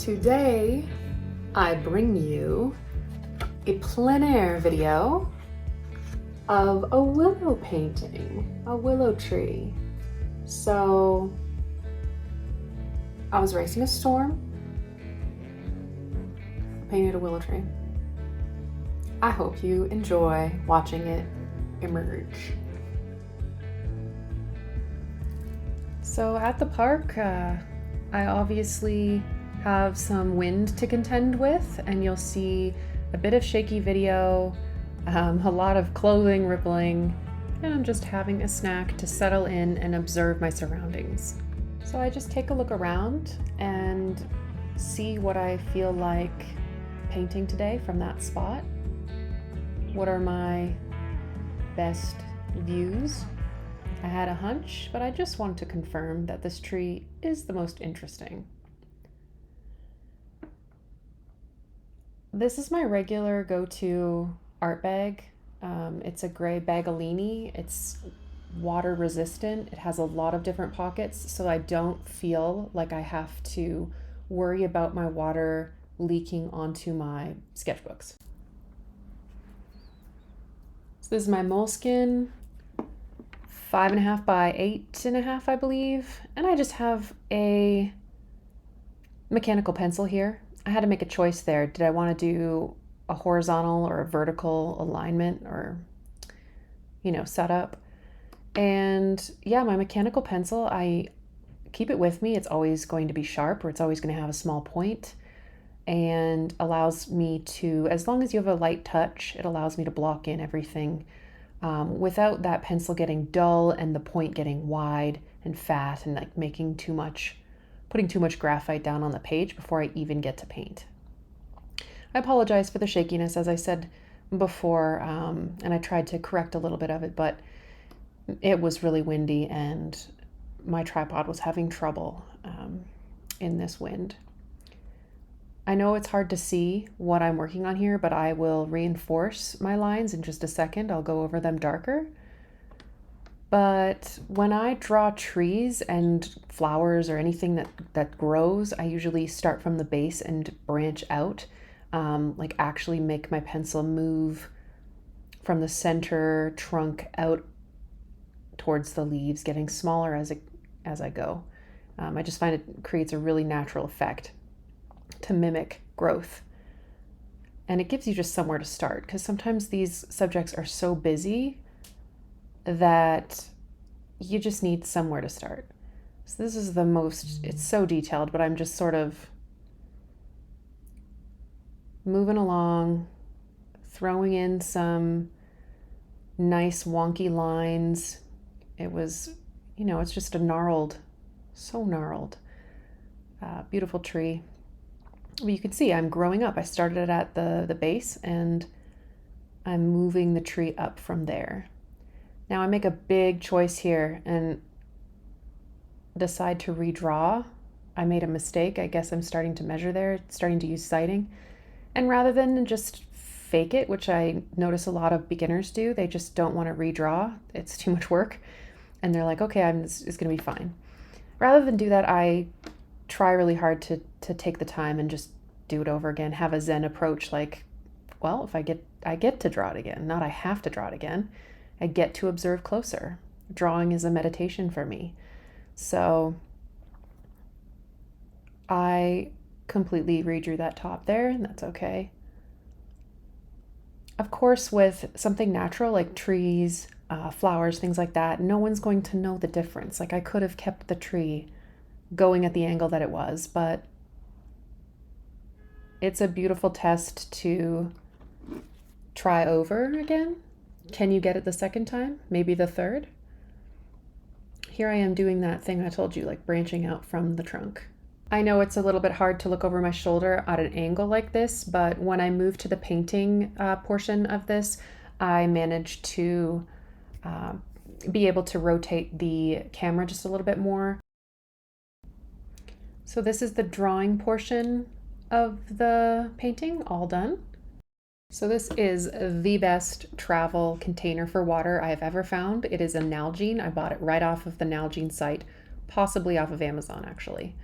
Today, I bring you a plein air video of a willow painting, a willow tree. So, I was racing a storm, painted a willow tree. I hope you enjoy watching it emerge. So at the park, I obviously have some wind to contend with, and you'll see a bit of shaky video, a lot of clothing rippling, and I'm just having a snack to settle in and observe my surroundings. So I just take a look around and see what I feel like painting today from that spot. What are my best views? I had a hunch, but I just wanted to confirm that this tree is the most interesting. This is my regular go-to art bag. It's a gray Bagolini. It's water resistant. It has a lot of different pockets, so I don't feel like I have to worry about my water leaking onto my sketchbooks. So this is my moleskin, 5.5 by 8.5, I believe. And I just have a mechanical pencil here. I had to make a choice there. Did I want to do a horizontal or a vertical alignment or, setup? And yeah, my mechanical pencil, I keep it with me. It's always going to be sharp, or it's always going to have a small point, and allows me to, as long as you have a light touch, it allows me to block in everything without that pencil getting dull and the point getting wide and fat and like putting too much graphite down on the page before I even get to paint. I apologize for the shakiness, as I said before, and I tried to correct a little bit of it, but it was really windy and my tripod was having trouble in this wind. I know it's hard to see what I'm working on here, but I will reinforce my lines in just a second. I'll go over them darker. But when I draw trees and flowers or anything that grows, I usually start from the base and branch out, like actually make my pencil move from the center trunk out towards the leaves, getting smaller as I go. I just find it creates a really natural effect to mimic growth. And it gives you just somewhere to start, because sometimes these subjects are so busy that you just need somewhere to start. So this is it's so detailed, but I'm just sort of moving along, throwing in some nice wonky lines. It was, it's just so gnarled, beautiful tree. Well, you can see I'm growing up. I started it at the base and I'm moving the tree up from there. Now I make a big choice here and decide to redraw. I made a mistake. I guess I'm starting to measure there, starting to use sighting. And rather than just fake it, which I notice a lot of beginners do, they just don't want to redraw. It's too much work. And they're like, okay, it's going to be fine. Rather than do that, I try really hard to take the time and just do it over again, have a Zen approach, like, well, if I get to draw it again, not I have to draw it again. I get to observe closer. Drawing is a meditation for me. So I completely redrew that top there, and that's okay. Of course, with something natural like trees, flowers, things like that, no one's going to know the difference. Like I could have kept the tree going at the angle that it was, but it's a beautiful test to try over again. Can you get it the second time? Maybe the third? Here I am doing that thing I told you, like branching out from the trunk. I know it's a little bit hard to look over my shoulder at an angle like this, but when I moved to the painting portion of this, I managed to be able to rotate the camera just a little bit more. So this is the drawing portion of the painting, all done. So this is the best travel container for water I have ever found. It is a Nalgene. I bought it right off of the Nalgene site, possibly off of Amazon actually.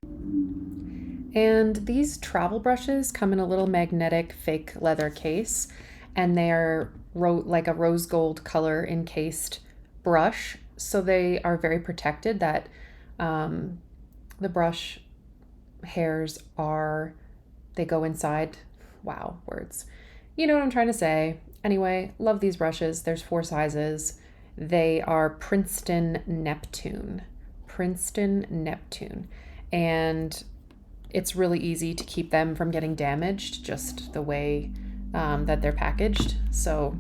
And these travel brushes come in a little magnetic fake leather case, and they are like a rose gold color encased brush. So they are very protected, that the brush hairs they go inside. Wow, words. You know what I'm trying to say. Anyway, love these brushes. There's 4 sizes. They are Princeton Neptune. Princeton Neptune. And it's really easy to keep them from getting damaged, just the way that they're packaged. So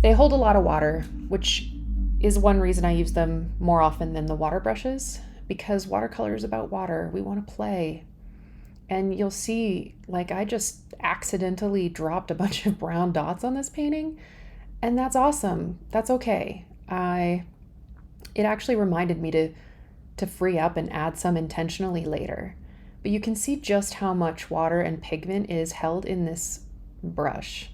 they hold a lot of water, which is one reason I use them more often than the water brushes, because watercolor is about water. We want to play. And you'll see, like, I just accidentally dropped a bunch of brown dots on this painting, and that's awesome. That's okay. It actually reminded me to free up and add some intentionally later. But you can see just how much water and pigment is held in this brush.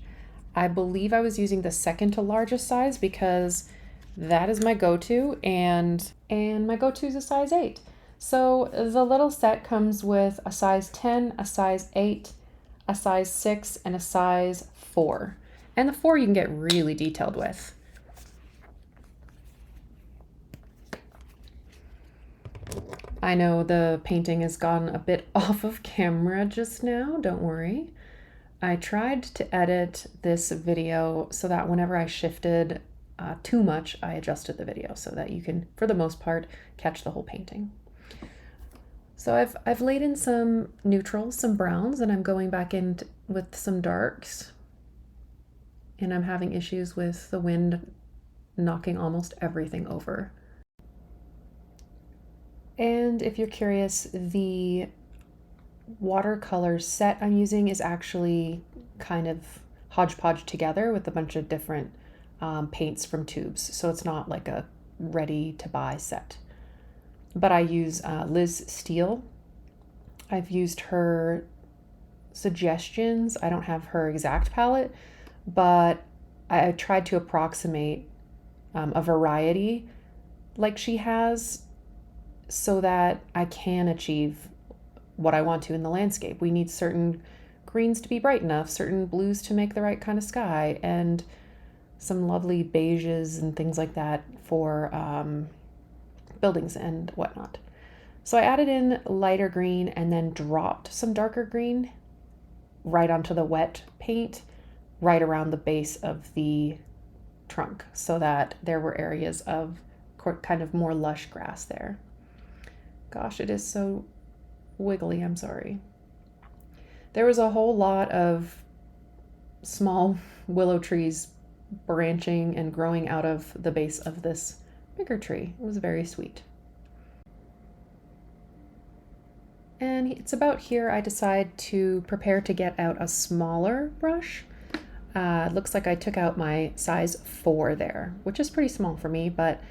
I believe I was using the second to largest size because that is my go-to, and my go-to is a size 8. So the little set comes with a size 10, a size 8, a size 6, and a size 4. And the 4 you can get really detailed with. I know the painting has gone a bit off of camera just now, don't worry. I tried to edit this video so that whenever I shifted too much, I adjusted the video so that you can, for the most part, catch the whole painting. So I've laid in some neutrals, some browns, and I'm going back in with some darks. And I'm having issues with the wind knocking almost everything over. And if you're curious, the watercolor set I'm using is actually kind of hodgepodge together with a bunch of different paints from tubes. So it's not like a ready to buy set. But I use Liz Steele. I've used her suggestions. I don't have her exact palette, but I tried to approximate a variety like she has so that I can achieve what I want to in the landscape. We need certain greens to be bright enough, certain blues to make the right kind of sky, and some lovely beiges and things like that for buildings and whatnot. So I added in lighter green and then dropped some darker green right onto the wet paint right around the base of the trunk so that there were areas of kind of more lush grass there. Gosh, it is so wiggly, I'm sorry. There was a whole lot of small willow trees branching and growing out of the base of this bigger tree. It was very sweet. And it's about here I decide to prepare to get out a smaller brush. It looks like I took out my size 4 there, which is pretty small for me, but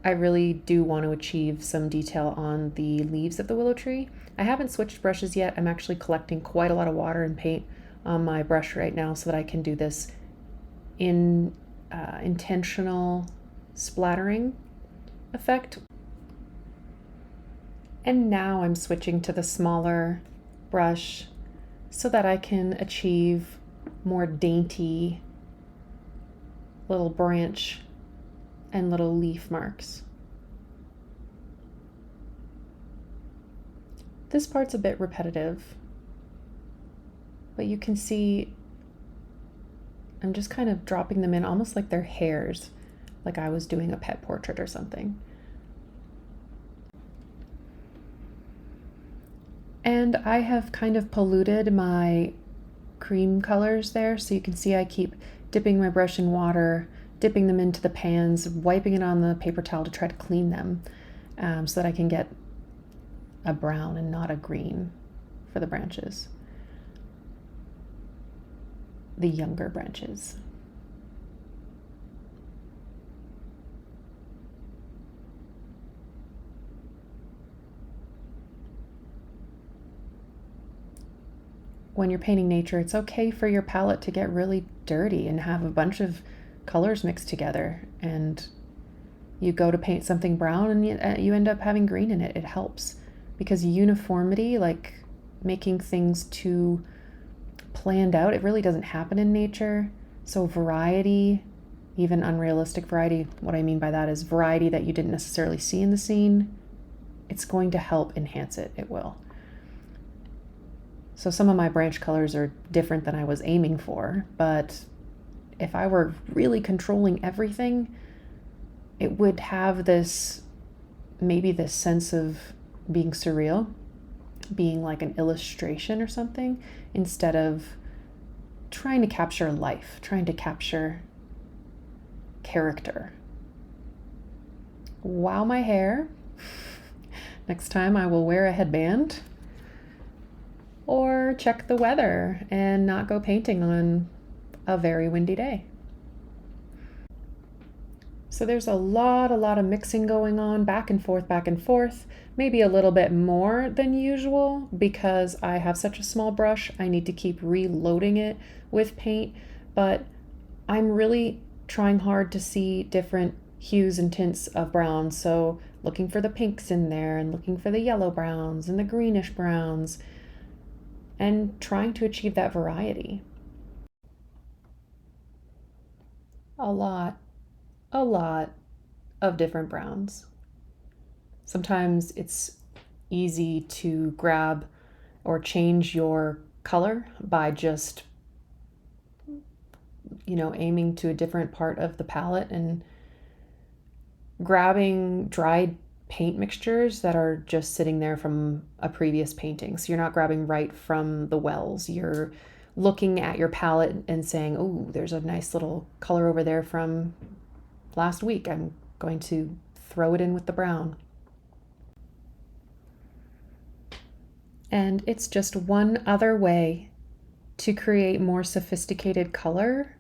I really do want to achieve some detail on the leaves of the willow tree. I haven't switched brushes yet. I'm actually collecting quite a lot of water and paint on my brush right now so that I can do this in intentional splattering effect. And now I'm switching to the smaller brush so that I can achieve more dainty little branch and little leaf marks. This part's a bit repetitive, but you can see I'm just kind of dropping them in almost like they're hairs, like I was doing a pet portrait or something. And I have kind of polluted my cream colors there, so you can see I keep dipping my brush in water, dipping them into the pans, wiping it on the paper towel to try to clean them so that I can get a brown and not a green for the branches, the younger branches. When you're painting nature, it's okay for your palette to get really dirty and have a bunch of colors mixed together, and you go to paint something brown and you end up having green in it. It helps because uniformity, like making things too planned out, it really doesn't happen in nature. So variety, even unrealistic variety, what I mean by that is variety that you didn't necessarily see in the scene, it's going to help enhance it. It will. So some of my branch colors are different than I was aiming for, but if I were really controlling everything, it would have this, maybe this sense of being surreal, being like an illustration or something, instead of trying to capture life, trying to capture character. Wow, my hair. Next time I will wear a headband or check the weather and not go painting on a very windy day. So there's a lot of mixing going on, back and forth, maybe a little bit more than usual because I have such a small brush. I need to keep reloading it with paint, but I'm really trying hard to see different hues and tints of browns. So looking for the pinks in there and looking for the yellow browns and the greenish browns and trying to achieve that variety. A lot of different browns. Sometimes it's easy to grab or change your color by just, aiming to a different part of the palette and grabbing dried paint mixtures that are just sitting there from a previous painting. So you're not grabbing right from the wells. You're looking at your palette and saying, oh, there's a nice little color over there from last week. I'm going to throw it in with the brown. And it's just one other way to create more sophisticated color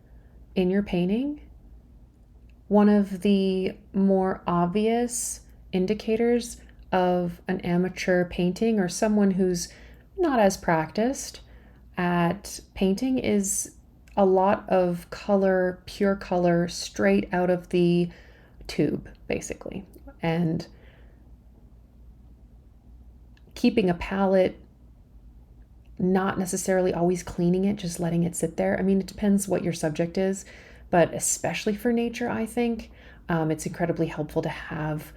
in your painting. One of the more obvious indicators of an amateur painting or someone who's not as practiced at painting is a lot of color, pure color, straight out of the tube, basically. And keeping a palette, not necessarily always cleaning it, just letting it sit there. I mean, it depends what your subject is, but especially for nature, I think it's incredibly helpful to have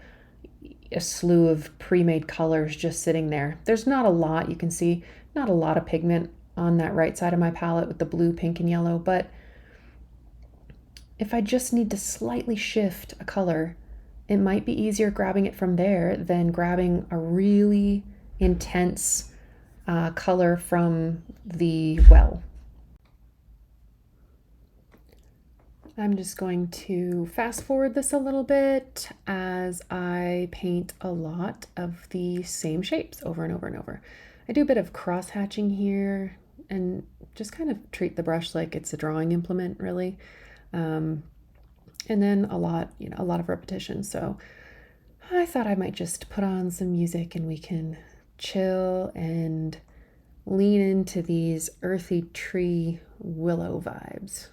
a slew of pre-made colors just sitting there. There's not a lot, you can see, not a lot of pigment on that right side of my palette with the blue, pink, and yellow, but if I just need to slightly shift a color, it might be easier grabbing it from there than grabbing a really intense color from the well. I'm just going to fast forward this a little bit as I paint a lot of the same shapes over and over and over. I do a bit of cross hatching here and just kind of treat the brush like it's a drawing implement, really. And then a lot of repetition. So I thought I might just put on some music and we can chill and lean into these earthy tree willow vibes.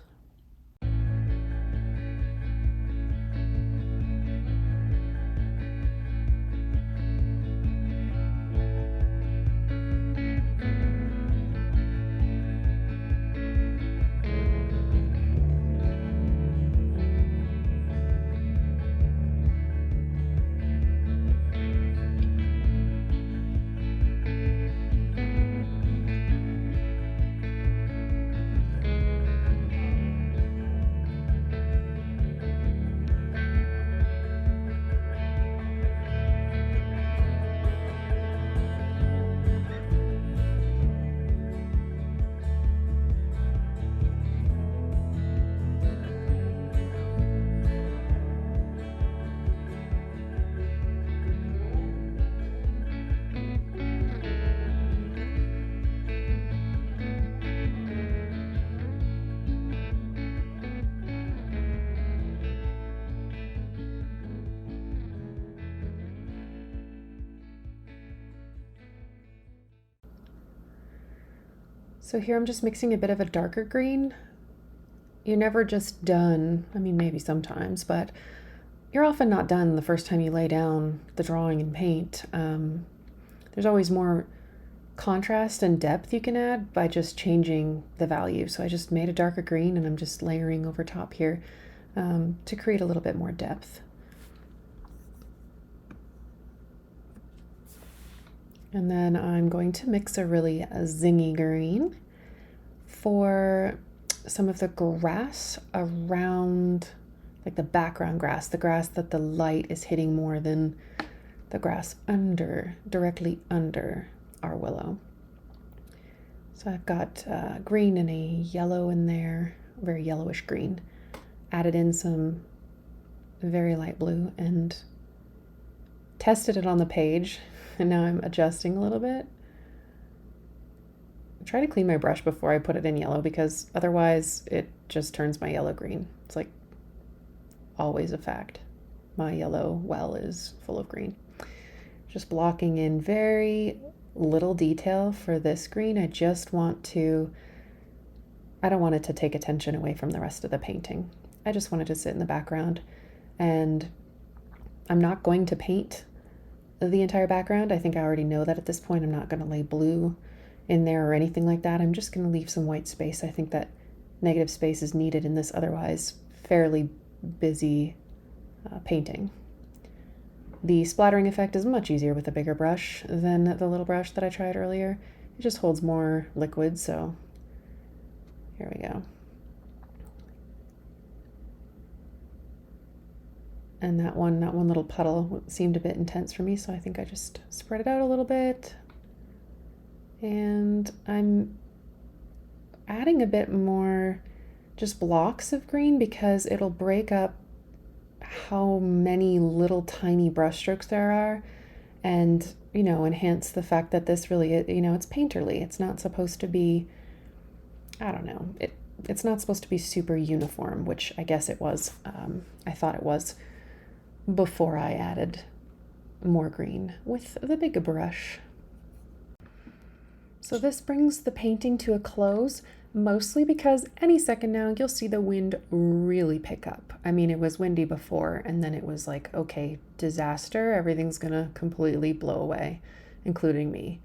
So here I'm just mixing a bit of a darker green. You're never just done, I mean maybe sometimes, but you're often not done the first time you lay down the drawing and paint. there's always more contrast and depth you can add by just changing the value. So I just made a darker green and I'm just layering over top here to create a little bit more depth. And then I'm going to mix a really zingy green for some of the grass around, like the background grass, the grass that the light is hitting more than the grass directly under our willow. So I've got green and a yellow in there, very yellowish green. Added in some very light blue and tested it on the page, and now I'm adjusting a little bit. I try to clean my brush before I put it in yellow because otherwise it just turns my yellow green. It's like always a fact. My yellow well is full of green. Just blocking in very little detail for this green. I don't want it to take attention away from the rest of the painting. I just want it to sit in the background, and I'm not going to paint the entire background. I think I already know that at this point. I'm not going to lay blue in there or anything like that. I'm just going to leave some white space. I think that negative space is needed in this otherwise fairly busy painting. The splattering effect is much easier with a bigger brush than the little brush that I tried earlier. It just holds more liquid, so here we go. And that one little puddle seemed a bit intense for me, so I think I just spread it out a little bit. And I'm adding a bit more just blocks of green because it'll break up how many little tiny brush strokes there are, and enhance the fact that this really, it's painterly. It's not supposed to be, I don't know, it's not supposed to be super uniform, which I guess it was. I thought it was before I added more green with the big brush. So this brings the painting to a close, mostly because any second now you'll see the wind really pick up. I mean, it was windy before, and then it was like, okay, disaster, everything's gonna completely blow away, including me.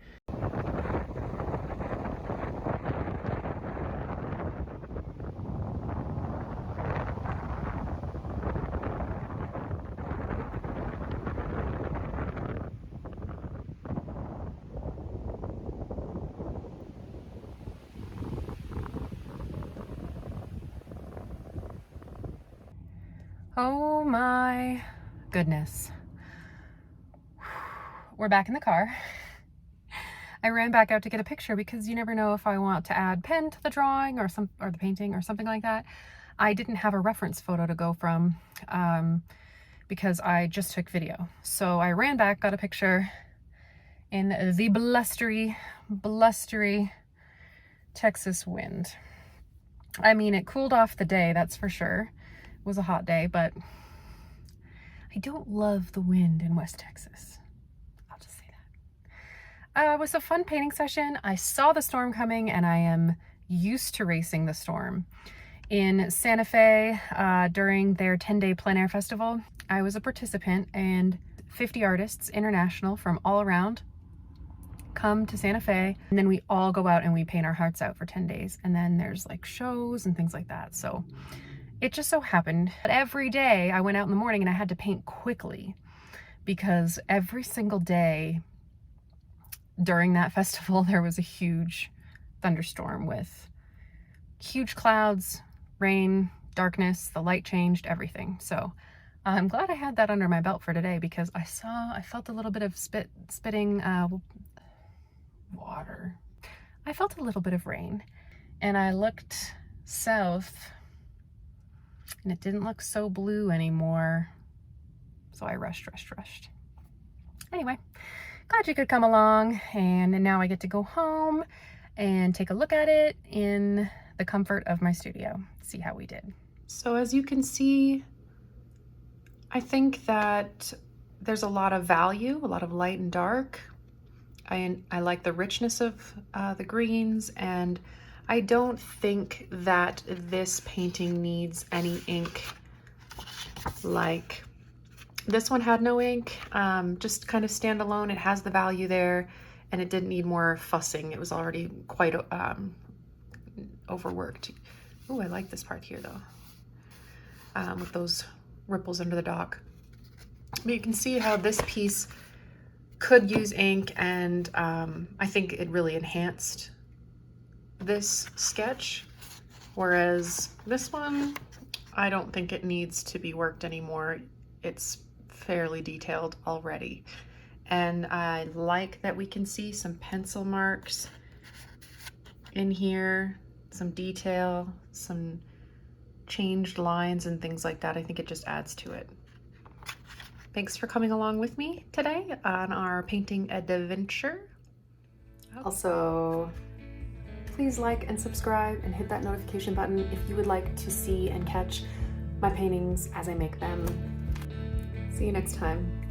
Oh my goodness. We're back in the car. I ran back out to get a picture because you never know if I want to add pen to the drawing or the painting or something like that. I didn't have a reference photo to go from because I just took video. So I ran back, got a picture in the blustery Texas wind. I mean, it cooled off the day, that's for sure. It was a hot day, but I don't love the wind in West Texas. I'll just say that. It was a fun painting session. I saw the storm coming, and I am used to racing the storm. In Santa Fe, during their 10-day plein air festival, I was a participant, and 50 artists, international, from all around, come to Santa Fe, and then we all go out and we paint our hearts out for 10 days. And then there's like shows and things like that. So it just so happened that every day I went out in the morning and I had to paint quickly because every single day during that festival there was a huge thunderstorm with huge clouds, rain, darkness, the light changed, everything. So I'm glad I had that under my belt for today because I felt a little bit of spitting water. I felt a little bit of rain, and I looked south and it didn't look so blue anymore. So I rushed. Anyway, glad you could come along, and now I get to go home and take a look at it in the comfort of my studio, see how we did. So as you can see, I think that there's a lot of value, a lot of light and dark. I like the richness of the greens, and I don't think that this painting needs any ink like This one had no ink, just kind of standalone. It has the value there, and it didn't need more fussing. It was already quite overworked. Oh, I like this part here though, with those ripples under the dock. But you can see how this piece could use ink, and I think it really enhanced this sketch, whereas this one, I don't think it needs to be worked anymore. It's fairly detailed already. And I like that we can see some pencil marks in here, some detail, some changed lines and things like that. I think it just adds to it. Thanks for coming along with me today on our painting adventure. Also, please like and subscribe and hit that notification button if you would like to see and catch my paintings as I make them. See you next time.